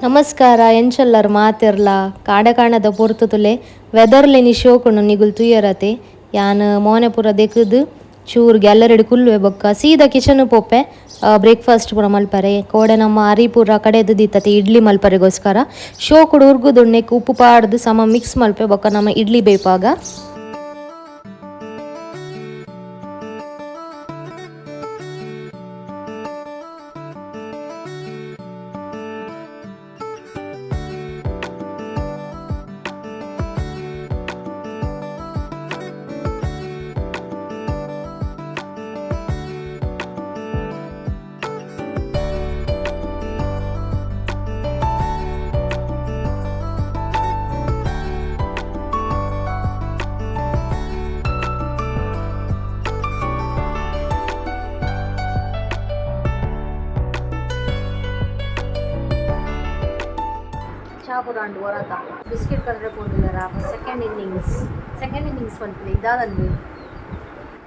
ನಮಸ್ಕಾರ ಎಂಚಲ್ಲರು ಮಾತಿರ್ಲ ಕಾಣದ ಪೊರ್ತುತುಲೆ ವೆದರ್ಲೆನಿ ಶೋಕುಂಡು ನಿಗುಲು ತುಯ್ಯರತೆ ಯಾನ್ ಮೋನೆ ಪೂರ ದೆಕ್ಕುದು ಚೂರು ಗ್ಯಾಲರಿಡ್ ಕುಲ್ಲುವೆ ಬೊಕ್ಕ ಸೀದಾ ಕಿಚನ್ ಪೋಪೆ ಬ್ರೇಕ್ಫಾಸ್ಟ್ ಪೂರ ಮಲ್ಪರೆ ಕೋಡೆ ನಮ್ಮ ಅರಿ ಪೂರ ಕಡೆದು ದಿತ್ತತೆ ಇಡ್ಲಿ ಮಲ್ಪರೆಗೋಸ್ಕರ ಶೋಕುಡು ಉರ್ಗುದುಣ್ಣೆಕ್ ಉಪ್ಪು ಪಾಡ್ದು ಸಮ ಮಿಕ್ಸ್ ಮಲ್ಪೆ ಬೊಕ್ಕ ನಮ್ಮ ಇಡ್ಲಿ ಬೇಯ್ಪಾಗ ಚಾಪುರಾಂಡು ಹೊರತ ಬಿಸ್ಕೆಟ್ ಕಂಡ್ರೆ ಕೊಂಡಿಲ್ಲ ಸೆಕೆಂಡ್ ಇನ್ನಿಂಗ್ಸ್ ಬಂತಿಲ್ಲ ಇದಾದಂದು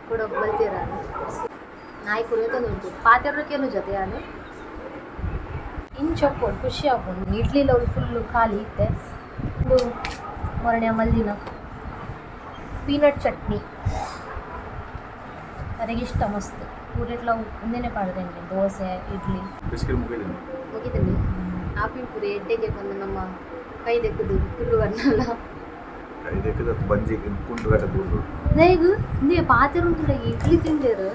ಕೂಡ ಬಲ್ತೀರ ನಾಯಿ ಕುರಿಯೋತಂದು ಉಂಟು ಪಾತೆರಕ್ಕೇನು ಜೊತೆ ನಾನು ಇಂಚೊಪ್ಕೊಂಡು ಖುಷಿ ಆಗ್ಬೋದು ಇಡ್ಲಿಲ್ಲ ಒಂದು ಫುಲ್ಲು ಖಾಲಿ ಇತ್ತೆ ಒಂದು ಮೊರಣ್ಯ ಮಲ್ದಿನ ಪೀನಟ್ ಚಟ್ನಿ ನನಗಿಷ್ಟ ಮಸ್ತ್ ಊರೆಟ್ಲ ಒಂದೇನೆ ಪಾಡ್ದೆ ನನಗೆ ದೋಸೆ ಇಡ್ಲಿ ಮುಗಿದ್ದೀನಿ ಆಪಿ ಪುರಿ ಎಡ್ಡೆಗೆ ಬಂದು ನಮ್ಮ ಕೈ ದೆಕ್ಕದು ಕುರುವನ್ನಲ್ಲ ನೈಗು ಇಂದೇ ಪಾತೆರ ಉಂಟು ಇಡ್ಲಿ ತಿಂದೇರು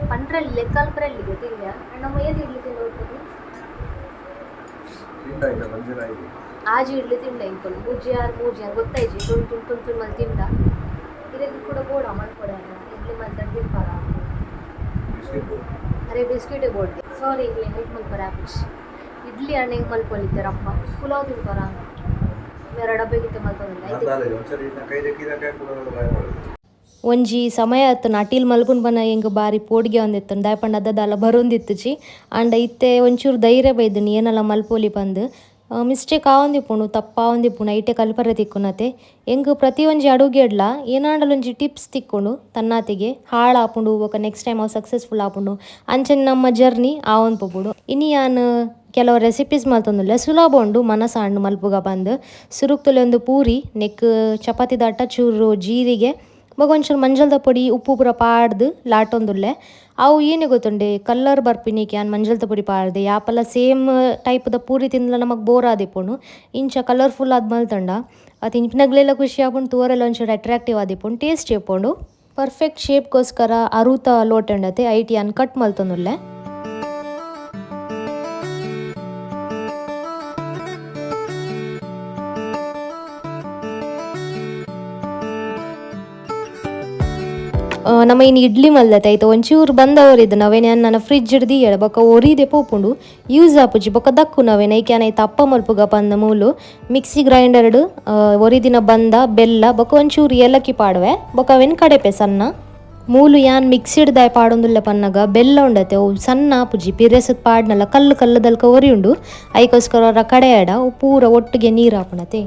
ಪಂಡ್ರಲ್ಲಿ ಲೆಕ್ಕಲ್ಪರಲ್ಲಿಗೆ ತಿಂದ ನಮ್ಮ ಏದು ಇಡ್ಲಿ ತಿಂದ ಹೋಗ್ತದೆ ಆಜಿ ಇಡ್ಲಿ ತಿಂಡ ಇಂಕೊಂಡು ಮೂಜಿ ಗೊತ್ತಾಯ್ಜಿ ತುಂಡು ಮಲ್ಲಿ ತಿಂಡ ಇದಕ್ಕೆ ಕೂಡ ಬೋಡ ಮಾಡ್ಕೊಡ ಇಡ್ಲಿ ಮಲ್ತಾಡ್ ತಿಂಪಾರ ಅರೆ ಬಿಸ್ಕಿಟೇ ಬೋಡ್ಗೆ ಸಾರಿ ಇಲ್ಲಿ ಹೆಲ್ಪ್ ಮಲ್ಪರ ಆಪಿಸ್ ಇಡ್ಲಿ ಹಣ್ಣೆಗೆ ಮಲ್ಕೊಂಡಿದ್ದಾರಪ್ಪ ಪುಲಾವ್ ತಿಂತಾರ ಬೇರೆ ಡಬ್ಬೆಗಿತ್ತೆ ಮಲ್ಕೊಂಡಿಲ್ಲ ಒಂಜಿ ಸಮಯ ಆಯ್ತು ನಟೀಲ್ ಮಲ್ಕೊಂಡು ಬನ್ನ ಹೆಂಗೆ ಬಾರಿ ಪೋಡ್ಗೆ ಒಂದಿತ್ತು ದಾಯಪಂಡ ಅದಲ್ಲ ಬರೋಂದಿತ್ತುಚಿ ಅಂಡ ಇತ್ತೆ ಒಂಚೂರು ಧೈರ್ಯ ಬೈದನಿ ಏನೆಲ್ಲ ಮಲ್ಪೋಲಿ ಬಂದು ಮಿಸ್ಟೇಕ್ ಆವಂದಿಪ್ಪುಂಡು ತಪ್ಪಾವಂದಿಪ್ಪುಂಡು ಐಟೆ ಕಲ್ಪರೆ ತಿಕ್ಕುನತೆ ಹೆಂಗೆ ಪ್ರತಿ ಒಂಜಿ ಅಡುಗೆಡ್ಲ ಏನಾಂಡಲೊಂಜಿ ಟಿಪ್ಸ್ ತಿಕ್ಕೊಂಡು ತನ್ನಾತಿಗೆ ಹಾಳು ಆಪುಂಡು ಬೊಕ ನೆಕ್ಸ್ಟ್ ಟೈಮ್ ಅವು ಸಕ್ಸಸ್ಫುಲ್ ಆಪುಂಡು ಅಂಚನೆ ನಮ್ಮ ಜರ್ನಿ ಆವೊಂದು ಪೋಪುಡು ಇನ್ನು ಯಾನು ಕೆಲವು ರೆಸಿಪೀಸ್ ಮಲ್ತೊಂದುಲ್ಲೆ ಸುಲಭ ಉಂಡು ಮನಸಾಂಡು ಮಲ್ಪುಗ ಬಂದು ಸುರುಕ್ತುಲೆ ಒಂದು ಪೂರಿ ನೆಕ್ ಚಪಾತಿ ದಟ್ಟ ಚೂರು ಜೀರಿಗೆ ಒಂಚೂರು ಮಂಜಲ್ದ ಪೊಡಿ ಉಪ್ಪು ಪೂರ ಪಾಡ್ದು ಲಾಟೊಂದುಲ್ಲೆ ಅವು ಏನೇ ಗೊತ್ತುಂಡೆ ಕಲ್ಲರ್ ಬರ್ಪಿನಿಕೆ ಯಾನ್ ಮಂಜಲ್ದ ಪೊಡಿ ಪಾಡ್ದೆ ಯಾಪಲ್ಲ ಸೇಮ್ ಟೈಪ್ದ ಪೂರಿ ತಿಂದ್ಲ ನಮಗೆ ಬೋರ್ ಆದಿಪ್ಪುಂಡು ಇಂಚ ಕಲರ್ಫುಲ್ ಆದ್ ಮಲ್ತಂಡ ಅದು ಇಂಚಿನಗ್ಲೆಲ್ಲ ಖುಷಿ ಆಪುಂಡು ತೂರೆಲ್ಲ ಒಂಚೂರು ಅಟ್ರಾಕ್ಟಿವ್ ಆದಿಪ್ಪುಂಡು ಟೇಸ್ಟ್ ಇಪ್ಪುಂಡು ಪರ್ಫೆಕ್ಟ್ ಶೇಪ್ಗೋಸ್ಕರ ಅರುತ ಲೋಟಂಡತೆ ಐಟಿ ಯಾನ್ ಕಟ್ ಮಲ್ತೊಂದುಲ್ಲೆ ನಮ್ಮ ಇನ್ನು ಇಡ್ಲಿ ಮಲ್ದತೆ ಆಯ್ತು ಒಂಚೂರು ಬಂದವರಿದ್ದು ನಾವೇನು ನನ್ನ ಫ್ರಿಜ್ ಹಿಡ್ದು ಹೇಳ ಬೊಕ್ಕ ಒರಿದೆ ಪೋಪುಂಡು ಯೂಸ್ ಆಪುಜಿ ಬೊಕ್ಕ ದಕ್ಕು ನಾವೇನು ಐಕ್ಯಾನೈತೆ ಅಪ್ಪ ಮಲ್ಪುಗ ಬಂದ ಮೂಲು ಮಿಕ್ಸಿ ಗ್ರೈಂಡರ್ಡು ಒರಿದಿನ ಬಂದ ಬೆಲ್ಲ ಬೊಕ್ಕ ಒಂಚೂರು ಏಲಕ್ಕಿ ಪಾಡುವೆ ಬೊಕ್ಕ ಅವೇನು ಕಡೆಪೆ ಸಣ್ಣ ಮೂಲು ಯಾನ್ ಮಿಕ್ಸಿಡ್ ದಾಯ್ ಪಾಡೊಂದುಲ್ಲ ಪನ್ನಗ ಬೆಲ್ಲ ಉಂಡತೆ ಅವು ಸಣ್ಣ ಆಪುಜಿ ಪಿರೆಸದ್ ಪಾಡ್ನಲ್ಲ ಕಲ್ಲದಲ್ಕ ಒರಿ ಉಂಡು ಐಕೋಸ್ಕರ ಅವರ ಕಡೆ ಆಡ ಪೂರ ಒಟ್ಟಿಗೆ ನೀರು ಹಾಪುಣತೆ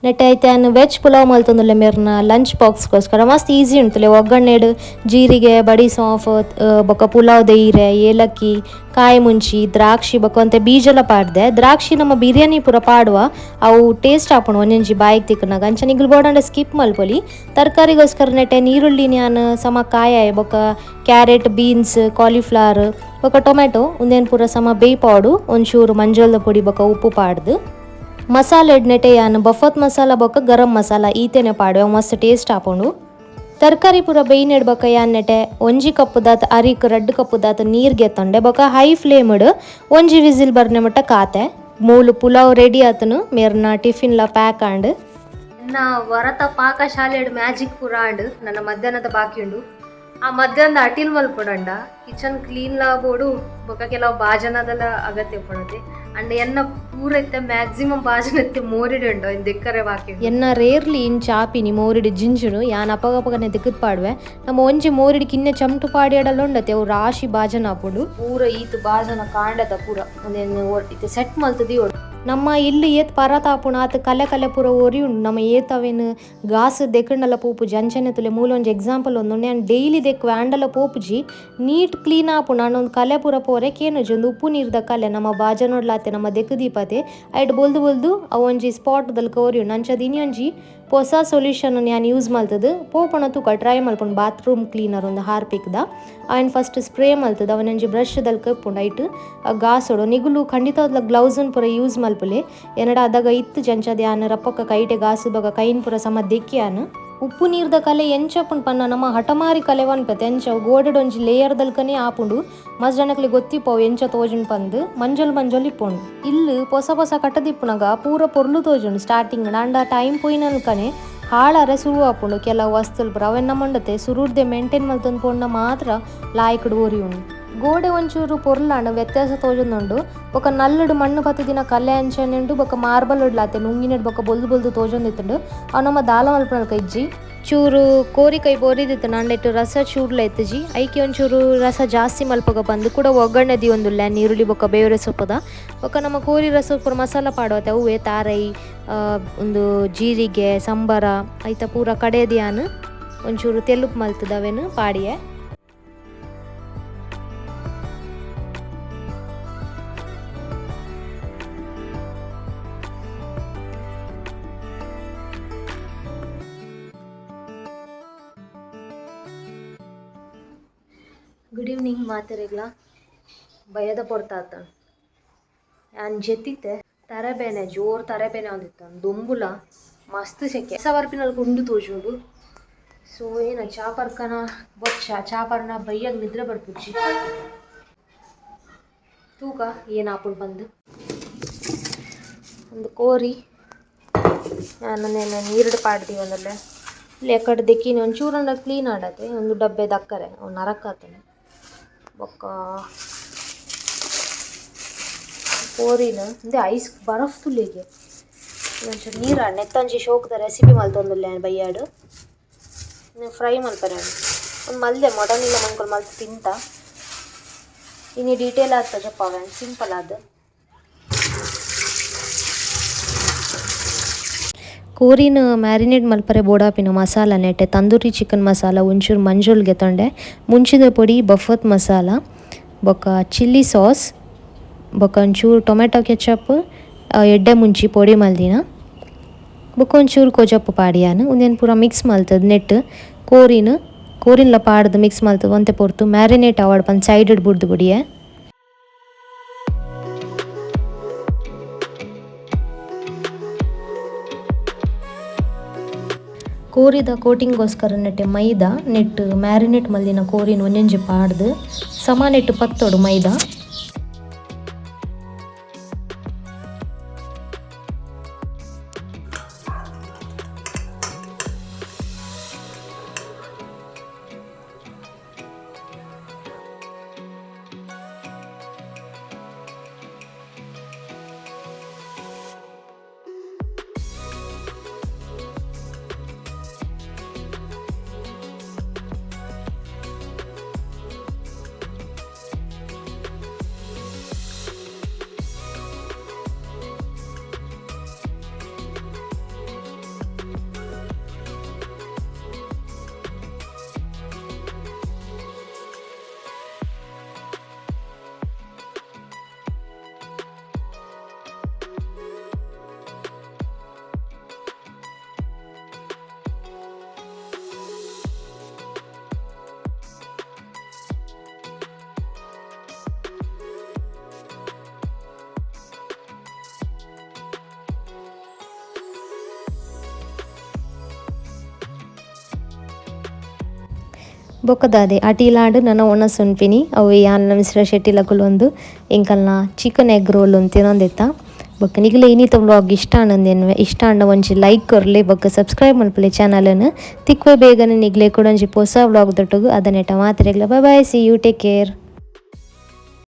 ನೆಟ್ಟೆ ಐತೆ ನಾನು ವೆಜ್ ಪುಲಾವ್ ಮಲ್ತೊಂದುಲ್ಲೆ ಮೇರ್ನ ಲಂಚ್ ಬಾಕ್ಸ್ಗೋಸ್ಕರ ಮಸ್ತ್ ಈಸಿ ಉಂಟುಲೆ ಒಗ್ಗಣ್ಣೆಡು ಜೀರಿಗೆ ಬಡಿ ಸಾಫ್ ಬೊಕ್ಕ ಪುಲಾವ್ ದೈರೆ ಏಲಕ್ಕಿ ಕಾಯಿ ಮುಂಚಿ ದ್ರಾಕ್ಷಿ ಬೊಕ್ಕ ಅಂತೆ ಬೀಜಲ ಪಾಡ್ದೆ ದ್ರಾಕ್ಷಿ ನಮ್ಮ ಬಿರಿಯಾನಿ ಪೂರ ಪಾಡುವ ಅವು ಟೇಸ್ಟ್ ಹಾಪುಣು ಒಂದೊಂಜಿ ಬಾಯಿಗೆ ತಿಕ್ಕನಾಗ ಅಂಚನೆ ಇಗ್ಲು ಬೋಡಂಡ ಸ್ಕಿಪ್ ಮಲ್ಪೊಲಿ ತರಕಾರಿಗೋಸ್ಕರ ನೆಟ್ಟೆ ನೀರುಳ್ಳಿ ನಾನು ಸಮ ಕಾಯ ಬೊಕ್ಕ ಕ್ಯಾರೆಟ್ ಬೀನ್ಸ್ ಕಾಲಿಫ್ಲವರ್ ಬೊಕ್ಕ ಟೊಮೆಟೊ ಒಂದೇನು ಪೂರ ಸಮ ಬೇಯ್ಪಾಡು ಒಂಚೂರು ಮಂಜಲ್ದ ಪೊಡಿ ಬೊಕ್ಕ ಉಪ್ಪು ಪಾಡ್ದು ಮಸಾಲೆ ನೆಟ್ಟೆ ಯಾನು ಬಫತ್ ಮಸಾಲ ಬೊಕ್ಕ ಗರಂ ಮಸಾಲ ಈತೇನೆ ಪಾಡುವೆ ಮಸ್ತ್ ಟೇಸ್ಟ್ ಹಾಪುಂಡು ತರಕಾರಿ ಪೂರ ಬೇಯ್ನೆಡ್ಬೊಕ್ಕ ಯಾನ್ ನೆಟ್ಟೆ ಒಂಜಿ ಕಪ್ಪು ದಾತ್ ಅರಿಕ್ 2 ಕಪ್ಪು ದಾತ್ ನೀರ್ಗೆ ಎತ್ತೊಂಡೆ ಬೊಕ್ಕ ಹೈ ಫ್ಲೇಮ್ಡ್ ಒಂಜಿ ವಿಸಿಲ್ ಬರ್ನೆ ಮಟ್ಟ ಕಾತೆ ಮೂಲು ಪುಲಾವ್ ರೆಡಿ ಆತನು ಮೇರ್ನ ಟಿಫಿನ್ಲ ಪ್ಯಾಕ್ ಆಂಡ್ ನನ್ನ ವರತ ಪಾಕಶಾಲೆಡ್ ಮ್ಯಾಜಿಕ್ ಪೂರ ಆಂಡ್ ನನ್ನ ಮಧ್ಯಾಹ್ನದ ಬಾಕಿ ಉಂಡು ಆ ಮಧ್ಯಾಹ್ನದ ಅಟಿಲ್ ಮಲ್ಪೊಡಂಡ ಕಿಚನ್ ಕ್ಲೀನ್ ಲಾಬೋಡು ಬೊಕ್ಕ ಕೆಲವು ಭಾಜನದೆಲ್ಲ ಅಗತ್ಯ ಪಡತೆ ಅಂಡ್ ಎನ್ನ ಪೂರ ಇತ್ತೆ ಮ್ಯಾಕ್ಸಿಮಮ್ ಭಾಜನ ಇತ್ತೆ ಮೋರಿಡು ಉಂಡು ಇನ್ ದಿಕ್ಕರೆ ಬಾಕಿ ಎನ್ನ ರೇರ್ಲಿ ಇನ್ ಚಾಪಿನಿ ಮೋರಿಡು ಜಿಂಜುನು ಯಾನ್ ಅಪಗಪಗನೆ ದಿಕ್ಕದ್ ಪಾಡುವೆ ನಮ್ಮ ಒಂಜಿ ಮೋರಿಡು ಕಿನ್ನೆ ಚಮಟು ಪಾಡಿ ಆಡಲ್ಲ ಉಂಡತೆ ಅವು ರಾಶಿ ಭಾಜನ ಹಾಪುಂಡು ಪೂರ ಈತು ಭಾಜನ ಕಾಂಡದ ಪೂರ ಒಂದೇನು ಇತ್ತೆ ಸೆಟ್ ಮಲ್ತದಿ ನಮ್ಮ ಇಲ್ಲಿ ಏತ್ ಪರತಾಪುಣ ಆತ ಕಲೆ ಕಲೆ ಪೂರ ಒರಿ ಉಂಡು ನಮ್ಮ ಏತವೇನು ಗಾಸ್ ದೆಕ್ಕಂಡಲ ಪೋಪುಜಿ ಅಂಚನೆ ತುಲೆ ಮೂಲ ಒಂಜಿ ಎಕ್ಸಾಂಪಲ್ ಒಂದು ನಾನು ಡೈಲಿ ದೆಕ್ಕು ಆಂಡಲ ಪೋಪುಜಿ ನೀಟ್ ಕ್ಲೀನ್ ಆಪುಂಡು ಅನ್ನೊಂದು ಕಲೆ ಪೂರ ಪೋರೆ ಕೇನುಜಿ ಒಂದು ಉಪ್ಪು ನೀರ್ದ ಕಲೆ ನಮ್ಮ ಬಾಜನೋಡ್ಲಾತೆ ನಮ್ಮ ದೆಕ್ಕು ದೀಪತೆ ಐಟ್ ಬೊಲ್ದು ಬೊಲ್ದು ಅವು ಒಂಜಿ ಸ್ಪಾಟ್ ದಲ್ಕ ಒರಿ ಉಂಡು ಅಂಚದ ಇನಿ ಒಂಜಿ ಹೊಸ ಸೊಲ್ಯೂಷನ್ ನಾನು ಯೂಸ್ ಮಲ್ತದು ಪೋಪುಣ ತೂಕ ಟ್ರೈ ಮಲ್ಪುಂಡು ಬಾತ್ರೂಮ್ ಕ್ಲೀನರ್ ಒಂದು ಹಾರ್ಪಿಕ್ದ ಅವನ್ ಫಸ್ಟ್ ಸ್ಪ್ರೇ ಮಲ್ತದ ಅವನೊಂಜಿ ಬ್ರಷ್ ದಲ್ಕ ಇಪ್ಪುಂಡು ಐಟ್ ಗಾಸೋಡು ನಿಗುಲು ಖಂಡಿತ ಅದ್ಲ ಗ್ಲೌಸನ್ ಪೂರ ಯೂಸ್ ಮಲ್ಪುಲೆ ಏನಡ ಅದಾಗ ಇತ್ತು ಜಂಚದ ಯಾನ್ ರಪ್ಪಕ್ಕ ಕೈಟೆ ಗಾಸು ಬಗ ಕೈನ್ ಪೂರ ಸಮ ದೆಕ್ಕಿಯಾನು ಉಪ್ಪು ನೀರ್ದ ಕಲೆ ಎಂಚಪ್ಪುಂಡು ಪನ್ನ ನಮ್ಮ ಹಠಮಾರಿ ಕಲೆ ವನ್ಪೆತೆ ಎಂಚ ಗೋಡೆಡ್ ಒಂಜಿ ಲೇಯರ್ ದಲ್ಕನೇ ಆಪುಂಡು ಮಸ್ತ್ ಜನಕ್ಲೆ ಗೊತ್ತಿಪ್ಪವು ಎಂಚ ತೋಜುಂಡು ಪಂದು ಮಂಜೊಲ್ ಇಪ್ಪುಂಡು ಇಲ್ಲು ಹೊಸ ಕಟ್ಟದಿಪ್ಪುನಗ ಪೂರ ಪೊರ್ಲು ತೋಜುಂಡು ಸ್ಟಾರ್ಟಿಂಗ್ ಅಂಡ ಟೈಮ್ ಪೋಯಿನಲ್ಕನೆ ಹಾಳಾರೆ ಸುರು ಆಪುಂಡು ಕೆಲವು ವಸ್ತುಲು ಪೂರ ಅವೆನ್ನ ಮಂಡತೆ ಸುರುಡ್ದೆ ಮೇಂಟೈನ್ ಮಲ್ತೊಂದು ಪೋಂಡ ಮಾತ್ರ ಲಾಯ್ಕಡು ಓರಿ ಉಂಡು ಗೋಡೆ ಒಂಚೂರು ಪೊರ್ಲಾಂಡು ವ್ಯತ್ಯಾಸ ತೋಜೊಂದುಂಡು ಬೊಕ ನಲ್ಲುಡು ಮಣ್ಣು ಪತ್ತು ದಿನ ಕಲ್ಲೆ ಅಂಚನೆಂಡು ಬೊಕ ಮಾರ್ಬಲ್ ಉಡ್ಲಾತೆ ನುಂಗಿನೆಡ್ ಬೊಕ ಬೊಲ್ದು ತೋಜೊಂದಿತ್ತುಂಡು ಅವು ನಮ್ಮ ದಾಲ ಮಲ್ಪನಲ್ಕ ಇಜ್ಜಿ ಚೂರು ಕೋರಿಕೈ ಬೋರಿದಿತ್ತು ನಂಡೆಟ್ಟು ರಸ ಚೂರ್ಲ ಎತ್ತಜಿ ಐಕೆ ಒಂಚೂರು ರಸ ಜಾಸ್ತಿ ಮಲ್ಪಗ ಬಂದು ಕೂಡ ಒಗ್ಗರಣೆ ಒಂದುಲ್ಲ ನೀರುಳ್ಳಿ ಬೊಕ ಬೇವರೆ ಸೊಪ್ಪದ ಬೊಕ ನಮ್ಮ ಕೋರಿ ರಸ ಪೂರ ಮಸಾಲ ಪಾಡೋತೆ ಅವೇ ತಾರೈ ಒಂದು ಜೀರಿಗೆ ಸಂಬರ ಐತ ಪೂರ ಕಡೆದಿಯಾನು ಒಂಚೂರು ತೆಲುಪು ಮಲ್ತದವೇನು ಪಾಡಿಯೆ ಗುಡ್ ಈವ್ನಿಂಗ್ ಮಾತೆರೆಗ್ಲ ಭಯದ ಪೊರ್ತಾತ ನಾನು ಜೆತ್ತಿತ್ತೆ ತರಬೇನೆ ಜೋರು ತರಬೇನೆ ಒಂದಿತ್ತು ದುಂಬುಲ ಮಸ್ತ್ ಸೆಕೆ ಸವರ್ಪಿನಲ್ಲಿ ಗುಂಡು ತೋಜುಂಡು ಸೊ ಏನ ಚಾಪರ್ಕನ ಬೊಚ್ಚ ಚಾಪರ್ನ ಬೈಯಾಗ ನಿದ್ರೆ ಬರ್ಪುಚ್ಚಿ ತೂಕ ಏನಾಪುಂಡು ಬಂದು ಒಂದು ಕೋರಿ ನಾನು ನೀರುಡು ಪಾಡ್ದಿ ಒಂದಲ್ಲೇ ಇಲ್ಲಿ ಎಕಡೆ ದೆಕ್ಕಿನ ಒಂಚೂರಂಡ ಕ್ಲೀನ್ ಆಡತ್ತೆ ಒಂದು ಡಬ್ಬೆ ದಕ್ಕರೆ ಅವ್ನು ನರಕಾತನೆ ಬೊಕ್ಕ ಕೋರಿನ ಅಂದ್ರೆ ಐಸ್ ಬರಫ್ ತುಲಿಗೆ ಒಂಚೂರು ನೀರು ನೆತ್ತಂಜಿ ಶೋಕದ ರೆಸಿಪಿ ಮಲ್ತೊಂದುಲ್ಲೆ ಬಯ್ಯಾಡು ಫ್ರೈ ಮಲ್ಪರೆ ಒಂದು ಮಲ್ದೆ ಮೊಡನಿಲ್ಲ ಮಂಕೊಲ್ ಮಲ್ತು ತಿಂತ ಇನ್ನು ಡೀಟೇಲ್ ಆಗ್ತದೆ ಜಪ್ಪ ಸಿಂಪಲ್ ಆದ ಕೋರಿನ ಮ್ಯಾರಿನೇಟ್ ಮಲ್ಪರೆ ಬೋಡಾಪಿನ ಮಸಾಲ ನೆಟ್ಟೆ ತಂದೂರಿ ಚಿಕನ್ ಮಸಾಲ ಒಂಚೂರು ಮಂಜೂಲ್ಗೆ ತಂಡೆ ಮುಂಚಿದ ಪೊಡಿ ಬಫತ್ ಮಸಾಲ ಬೊಕ್ಕ ಚಿಲ್ಲಿ ಸಾಸ್ ಬೊಕ್ಕ ಒಂಚೂರು ಟೊಮೆಟೊ ಕೆಚಪ್ ಎಡ್ಡೆ ಮುಂಚಿ ಪೊಡಿ ಮಲ್ದಿನ ಬೊಕ್ಕ ಒಂಚೂರು ಕೊಜಪ್ಪು ಪಾಡಿಯಾನು ಒಂದೇನು ಪೂರ ಮಿಕ್ಸ್ ಮಲ್ತದ ನೆಟ್ ಕೋರಿನ್ಲ ಪಾಡ್ದು ಮಿಕ್ಸ್ ಮಲ್ತದ ಒಂತೆ ಪೊರ್ತು ಮ್ಯಾರಿನೇಟ್ ಅವಾರ್ಡ್ ಪಂದು ಸೈಡ್ ಬುಡ್ದು ಬುಡಿಯೇ ಕೋರಿದ ಕೋಟಿಂಗ್ಗೋಸ್ಕರ ನೆಟ್ಟೆ ಮೈದಾ ನೆಟ್ಟು ಮ್ಯಾರಿನೇಟ್ ಮಲ್ದಿನ ಕೋರಿನ ಒಂಜೊಂಜಿ ಪಾಡ್ದು ಸಮ ನೆಟ್ಟು ಪತ್ತೋಡು ಮೈದಾ ಬೊಕ್ಕದಾದೆ ಅಟಿಲಾಡು ನನ್ನ ಒಣಸುನ್ಪಿನಿ ಅವು ಯಾನ ಮಿಶ್ರ ಶೆಟ್ಟಿಲಕುಲೊಂದು ಎಂಕಲ್ನ ಚಿಕನ್ ಎಗ್ ರೋಲ್ ಒಂದು ತಿನ್ನೊಂದಿತ್ತ ಬೊಕ್ಕ ನಿಗಲೆ ಇನ್ನಿತ ವ್ಲಾಗ್ ಇಷ್ಟ ಆಂಡ ಒಂಜಿ ಲೈಕ್ ಕೊರ್ಲೆ ಬೊಕ್ಕ ಸಬ್ಸ್ಕ್ರೈಬ್ ಮಲ್ಪಲೆ ಚಾನಲನ್ನು ತಿಕ್ವೆ ಬೇಗನೆ ನಿಗ್ಲೆ ಕೂಡ ಒಂಜಿ ಹೊಸ ವ್ಲಾಗ್ ದೊಟ್ಟಗು ಅದನ್ನೆಟ ಮಾತ್ರೆಗ್ಲ bye bye see you take care.